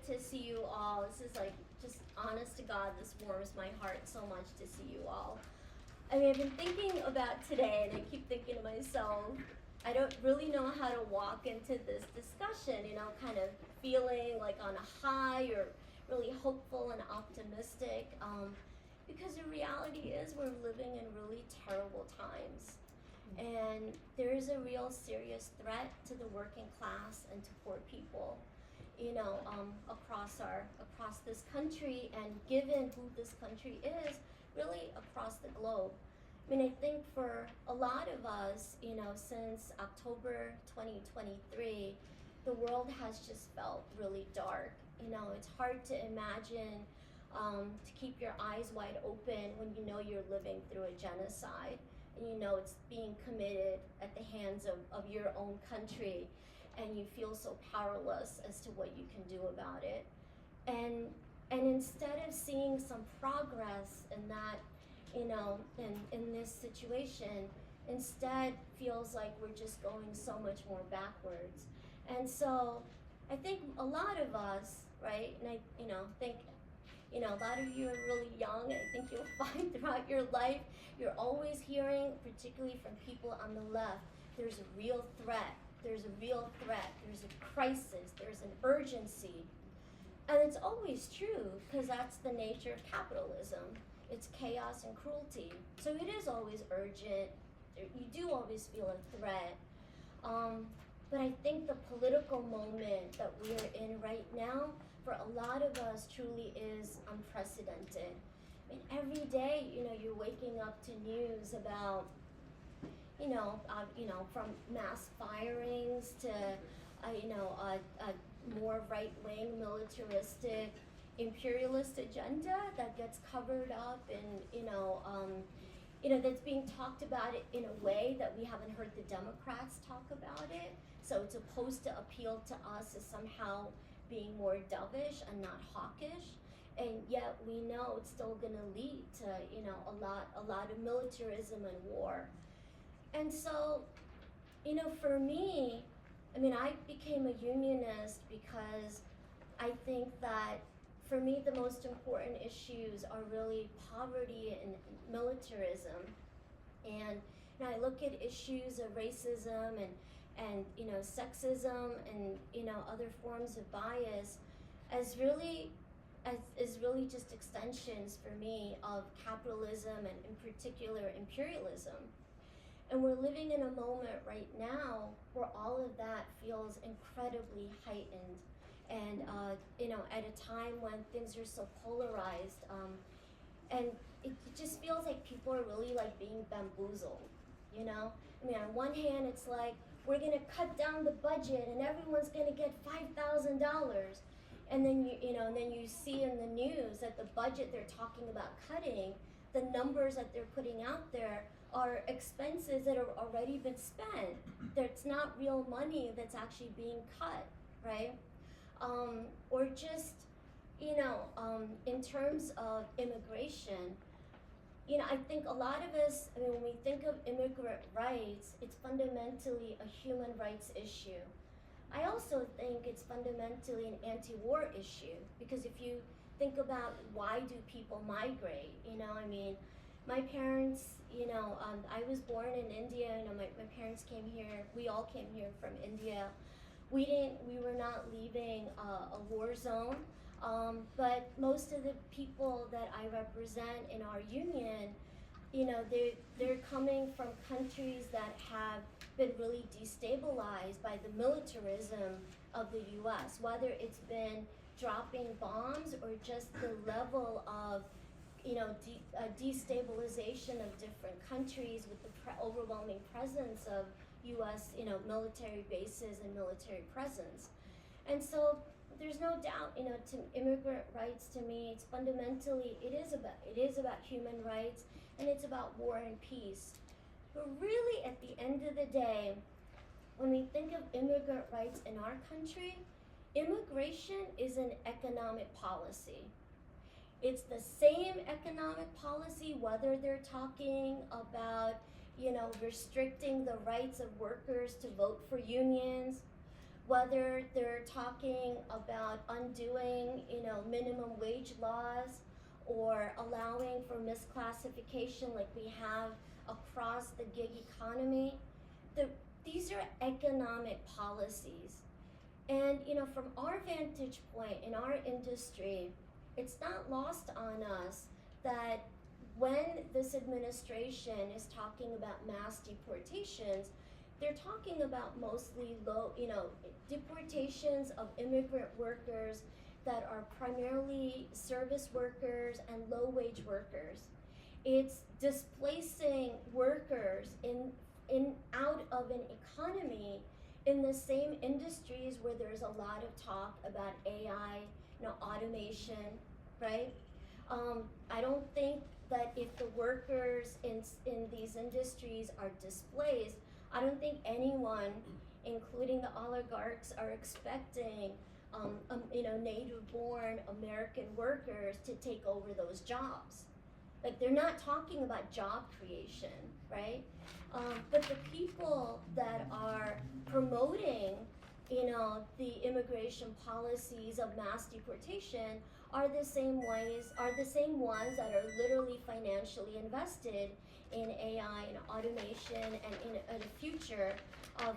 great to see you all. This is like, just honest to God, this warms my heart so much to see you all. I mean, I've been thinking about today, and I keep thinking to myself, I don't really know how to walk into this discussion, kind of feeling like on a high or really hopeful and optimistic, because the reality is we're living in really terrible times. And there is a real serious threat to the working class and to poor people, across this country, and given who this country is, really across the globe. I mean, I think for a lot of us, since October 2023, the world has just felt really dark. It's hard to imagine, to keep your eyes wide open when you're living through a genocide, and it's being committed at the hands of your own country, and you feel so powerless as to what you can do about it. And instead of seeing some progress in that, in this situation, instead feels like we're just going so much more backwards. And so I think a lot of us, right, and I think a lot of you are really young. I think you'll find throughout your life, you're always hearing, particularly from people on the left, there's a real threat, there's a real threat, there's a crisis, there's an urgency. And it's always true, because that's the nature of capitalism. It's chaos and cruelty. So it is always urgent. You do always feel a threat. But I think the political moment that we're in right now, for a lot of us, truly is unprecedented. I mean, every day, you're waking up to news about, from mass firings to, more right-wing, militaristic, imperialist agenda that gets covered up and, that's being talked about it in a way that we haven't heard the Democrats talk about it. So it's supposed to appeal to us as somehow being more dovish and not hawkish, and yet we know it's still going to lead to a lot of militarism and war. And so, for me, I mean, I became a unionist because I think that for me the most important issues are really poverty and militarism. And I look at issues of racism and sexism and other forms of bias as really just extensions for me of capitalism and in particular imperialism. And we're living in a moment right now where all of that feels incredibly heightened, and at a time when things are so polarized, and it just feels like people are really like being bamboozled. I mean, on one hand, it's like we're gonna cut down the budget and everyone's gonna get $5,000, and then you see in the news that the budget they're talking about cutting, the numbers that they're putting out there are expenses that have already been spent. That's not real money that's actually being cut, right? Or just, in terms of immigration, I think a lot of us, I mean, when we think of immigrant rights, it's fundamentally a human rights issue. I also think it's fundamentally an anti-war issue, because if you think about why do people migrate, I mean, my parents, I was born in India, my parents came here, we all came here from India. We were not leaving a war zone, but most of the people that I represent in our union, they're coming from countries that have been really destabilized by the militarism of the US, whether it's been dropping bombs or just the level of destabilization of different countries with the overwhelming presence of U.S. military bases and military presence. And so there's no doubt, to immigrant rights, to me, it's fundamentally, it is about human rights, and it's about war and peace. But really, at the end of the day, when we think of immigrant rights in our country, immigration is an economic policy. It's the same economic policy, whether they're talking about, restricting the rights of workers to vote for unions, whether they're talking about undoing, minimum wage laws or allowing for misclassification like we have across the gig economy. These are economic policies. And, from our vantage point in our industry, it's not lost on us that when this administration is talking about mass deportations, they're talking about mostly deportations of immigrant workers that are primarily service workers and low-wage workers. It's displacing workers out of an economy in the same industries where there's a lot of talk about AI, automation, right? I don't think that if the workers in these industries are displaced, I don't think anyone, including the oligarchs, are expecting native-born American workers to take over those jobs. Like, they're not talking about job creation, right? But the people that are promoting, the immigration policies of mass deportation are the same ones that are literally financially invested in AI and automation and in a future of,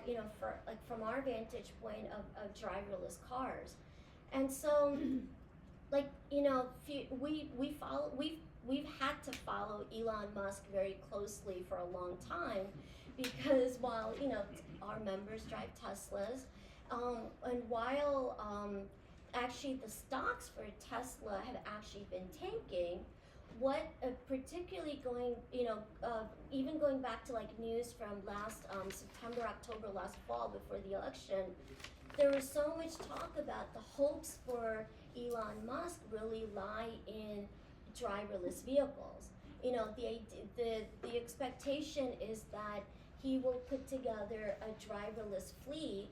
from our vantage point of driverless cars. And so, we've had to follow Elon Musk very closely for a long time, because while, our members drive Teslas, and while actually the stocks for Tesla have actually been tanking, what particularly even going back to news from last September, October, last fall before the election, there was so much talk about the hopes for Elon Musk really lie in driverless vehicles. The expectation is that he will put together a driverless fleet,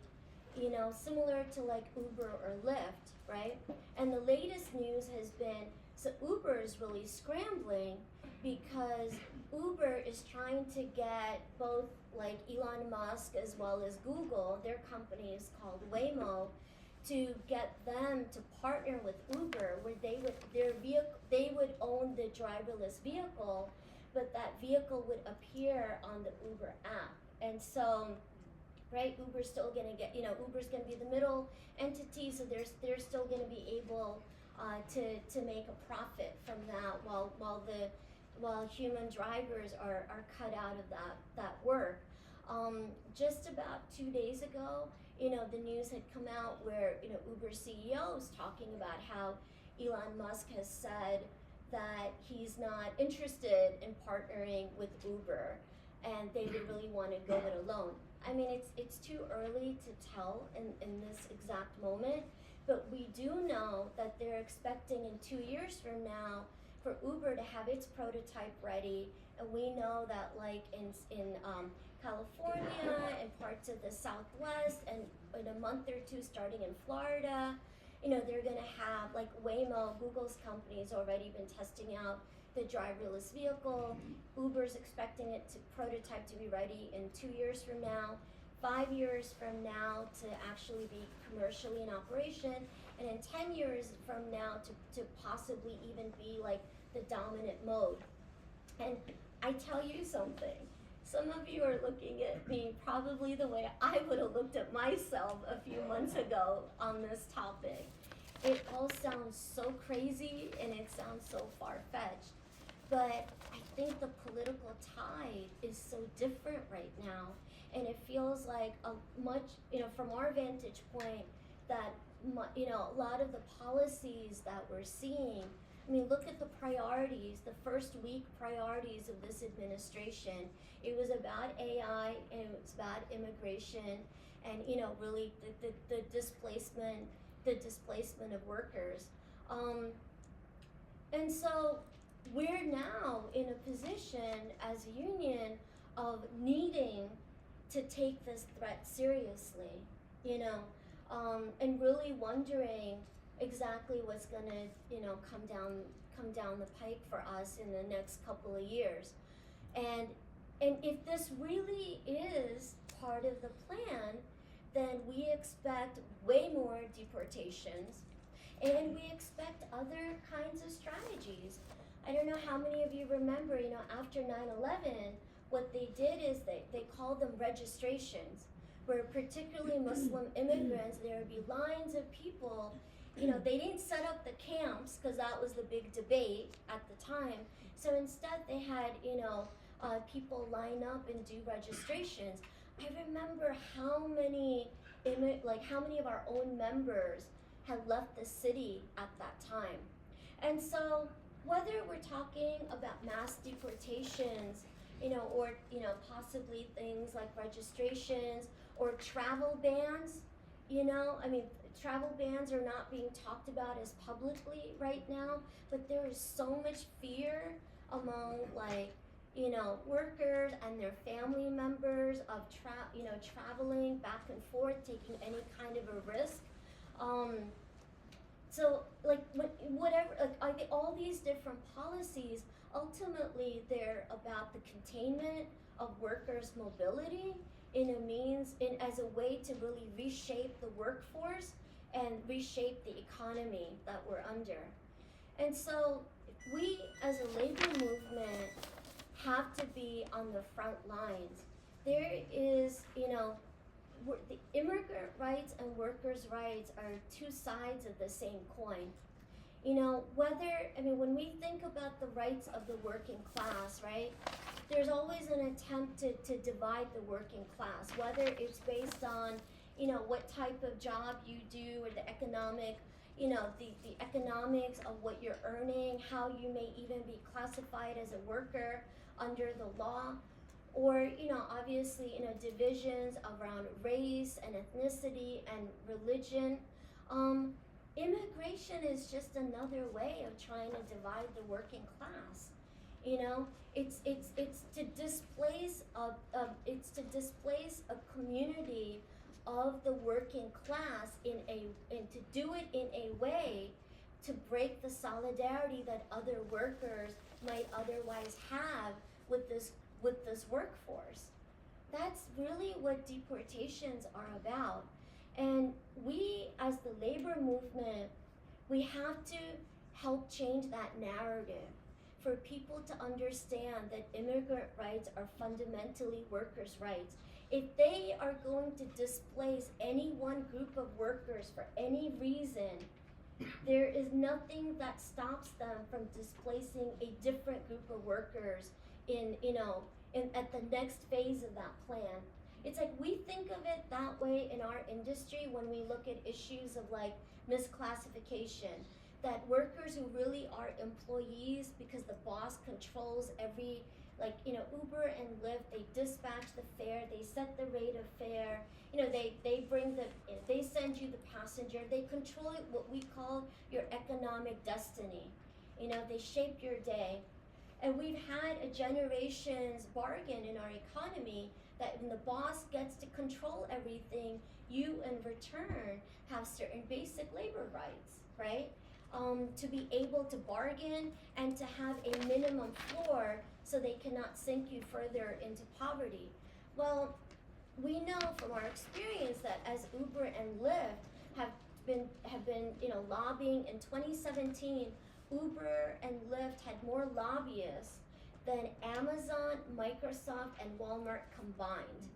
similar to Uber or Lyft, right? And the latest news has been, so Uber is really scrambling because Uber is trying to get both Elon Musk as well as Google, their company is called Waymo, to get them to partner with Uber, where they would own the driverless vehicle, but that vehicle would appear on the Uber app. And so, right, Uber's still gonna get, Uber's gonna be the middle entity, so they're still gonna be able to make a profit from that, while human drivers are cut out of that work. Just about 2 days ago, the news had come out where, Uber CEO is talking about how Elon Musk has said that he's not interested in partnering with Uber, and they would really want to go it alone. I mean, it's too early to tell in this exact moment, but we do know that they're expecting in 2 years from now for Uber to have its prototype ready, and we know that in California and parts of the Southwest, and in a month or two starting in Florida, they're gonna have Waymo, Google's company, has already been testing out the driverless vehicle. Uber's expecting it to prototype to be ready in 2 years from now, 5 years from now to actually be commercially in operation, and in 10 years from now to possibly even be the dominant mode. And I tell you something, some of you are looking at me probably the way I would have looked at myself a few months ago on this topic. It all sounds so crazy and it sounds so far-fetched, but I think the political tide is so different right now, and it feels like a much, from our vantage point, that a lot of the policies that we're seeing, I mean, look at the priorities, the first week priorities of this administration. It was about AI, and it was about immigration, and really the displacement of workers. And so we're now in a position as a union of needing to take this threat seriously, and really wondering exactly what's gonna, come down the pike for us in the next couple of years. And if this really is part of the plan, then we expect way more deportations, and we expect other kinds of strategies. I don't know how many of you remember, after 9/11, what they did is they called them registrations, where particularly Muslim immigrants, there would be lines of people. They didn't set up the camps because that was the big debate at the time. So instead, they had people line up and do registrations. I remember how many of our own members had left the city at that time. And so whether we're talking about mass deportations, or possibly things like registrations or travel bans, travel bans are not being talked about as publicly right now, but there is so much fear among workers and their family members of traveling back and forth, taking any kind of a risk. All these different policies, ultimately they're about the containment of workers' mobility as a way to really reshape the workforce and reshape the economy that we're under. And so we as a labor movement have to be on the front lines. There is, the immigrant rights and workers' rights are two sides of the same coin. When we think about the rights of the working class, right, there's always an attempt to divide the working class, whether it's based on, what type of job you do, or the economic, the economics of what you're earning, how you may even be classified as a worker under the law, or, obviously, divisions around race and ethnicity and religion. Immigration is just another way of trying to divide the working class. It's to displace a community of the working class and to do it in a way to break the solidarity that other workers might otherwise have with this workforce. That's really what deportations are about. And we, as the labor movement, we have to help change that narrative for people to understand that immigrant rights are fundamentally workers' rights. If they are going to displace any one group of workers for any reason, there is nothing that stops them from displacing a different group of workers at the next phase of that plan. It's like we think of it that way in our industry when we look at issues of misclassification, that workers who really are employees because the boss controls every, Uber and Lyft, they dispatch the fare, they set the rate of fare, they send you the passenger, they control what we call your economic destiny. They shape your day. And we've had a generation's bargain in our economy that when the boss gets to control everything, you in return have certain basic labor rights, right? To be able to bargain and to have a minimum floor so they cannot sink you further into poverty. Well, we know from our experience that as Uber and Lyft have been lobbying in 2017, Uber and Lyft had more lobbyists than Amazon, Microsoft, and Walmart combined.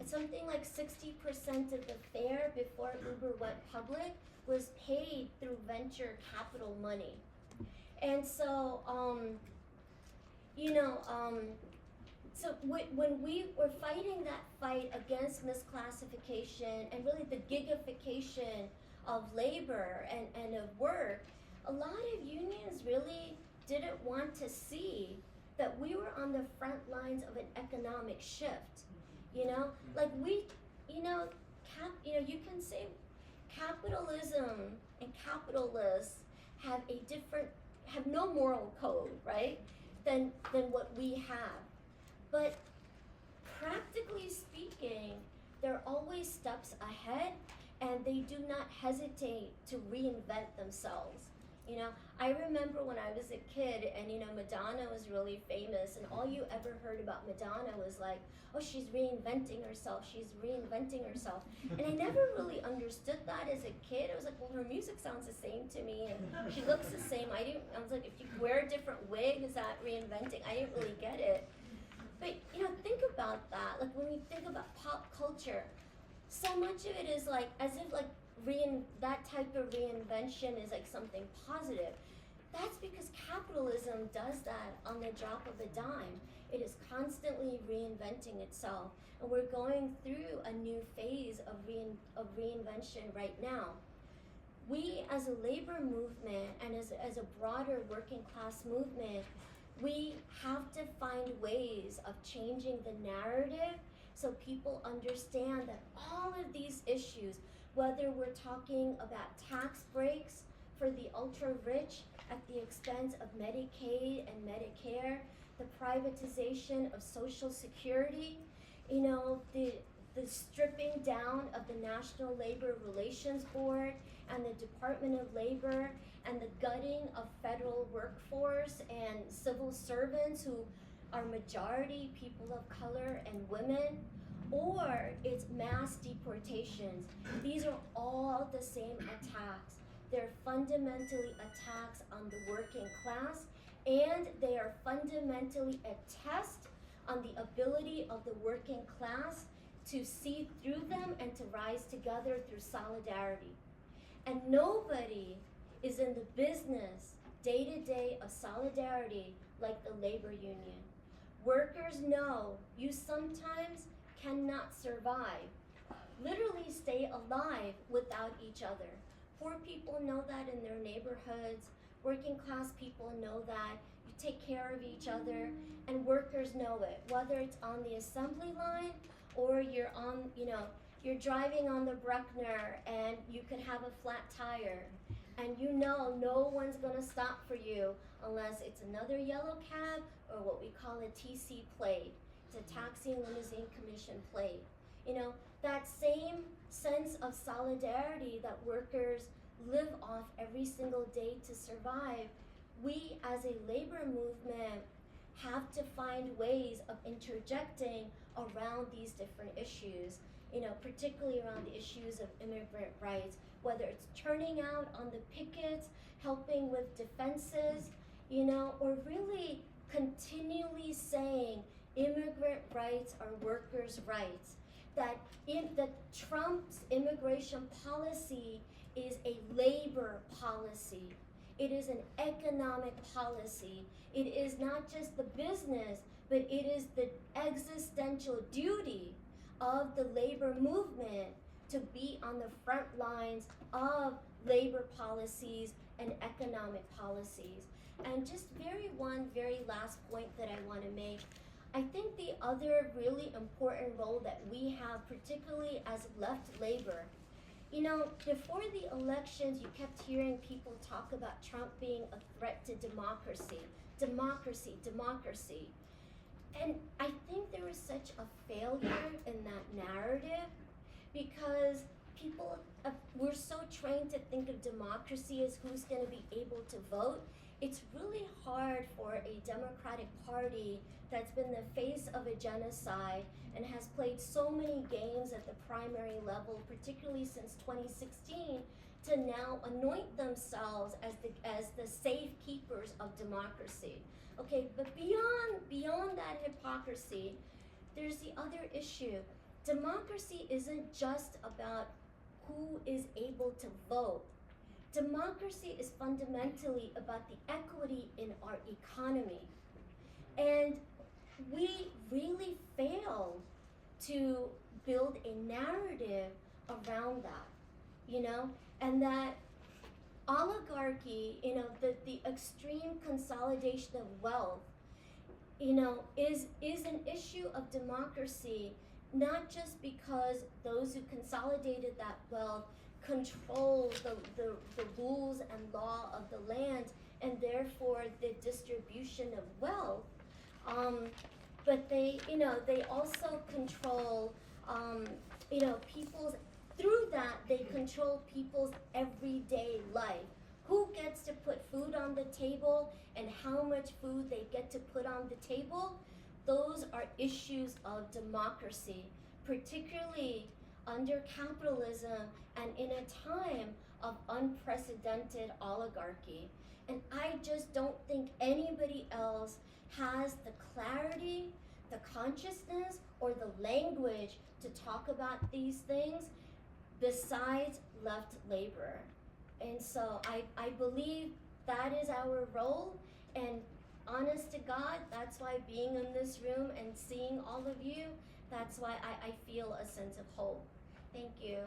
Something like 60% of the fare before Uber went public was paid through venture capital money. And so, when we were fighting that fight against misclassification and really the gigification of labor and of work, a lot of unions really didn't want to see that we were on the front lines of an economic shift. You can say capitalism and capitalists have no moral code, right, than what we have. But practically speaking, they're always steps ahead, and they do not hesitate to reinvent themselves. You know, I remember when I was a kid and, you know, Madonna was really famous and all you ever heard about Madonna was like, oh, she's reinventing herself, she's reinventing herself. And I never really understood that as a kid. I was like, well, her music sounds the same to me and she looks the same. I was like, if you wear a different wig, is that reinventing? I didn't really get it. But, you know, think about that. Like when we think about pop culture, so much of it is like, as if like, that type of reinvention is like something positive. That's because capitalism does that on the drop of a dime. It is constantly reinventing itself, and we're going through a new phase of reinvention right now. We as a labor movement and as a broader working class movement, we have to find ways of changing the narrative so people understand that all of these issues, whether we're talking about tax breaks for the ultra-rich at the expense of Medicaid and Medicare, the privatization of Social Security, you know, the stripping down of the National Labor Relations Board and the Department of Labor, and the gutting of federal workforce and civil servants who are majority people of color and women, or it's mass deportations. These are all the same attacks. They're fundamentally attacks on the working class, and they are fundamentally a test on the ability of the working class to see through them and to rise together through solidarity. And nobody is in the business day to day of solidarity like the labor union. Workers know you sometimes cannot survive, literally stay alive without each other. Poor people know that in their neighborhoods. Working class people know that. You take care of each other, and workers know it, whether it's on the assembly line or you're on, you know, you're driving on the Bruckner and you could have a flat tire, and you know no one's gonna stop for you unless it's another yellow cab or what we call a TC plate. It's a taxi and limousine commission plate. You know, that same sense of solidarity that workers live off every single day to survive, we as a labor movement have to find ways of interjecting around these different issues, you know, particularly around the issues of immigrant rights, whether it's turning out on the pickets, helping with defenses, you know, or really continually saying immigrant rights are workers' rights. That Trump's immigration policy is a labor policy. It is an economic policy. It is not just the business, but it is the existential duty of the labor movement to be on the front lines of labor policies and economic policies. And just one very last point that I want to make. I think the other really important role that we have, particularly as left labor, you know, before the elections, you kept hearing people talk about Trump being a threat to democracy, democracy, democracy. And I think there was such a failure in that narrative because people we're so trained to think of democracy as who's going to be able to vote. It's really hard for a Democratic Party that's been the face of a genocide and has played so many games at the primary level, particularly since 2016, to now anoint themselves as the safekeepers of democracy. Okay, but beyond that hypocrisy, there's the other issue. Democracy isn't just about who is able to vote. Democracy is fundamentally about the equity in our economy. And we really failed to build a narrative around that, you know, and that oligarchy, you know, the extreme consolidation of wealth, you know, is an issue of democracy, not just because those who consolidated that wealth control the rules and law of the land and therefore the distribution of wealth, but they also control, through that they control people's everyday life, who gets to put food on the table and how much food they get to put on the table, those are issues of democracy, particularly under capitalism and in a time of unprecedented oligarchy. And I just don't think anybody else has the clarity, the consciousness, or the language to talk about these things besides left labor. And so I believe that is our role, and honest to God, that's why being in this room and seeing all of you, that's why I feel a sense of hope. Thank you.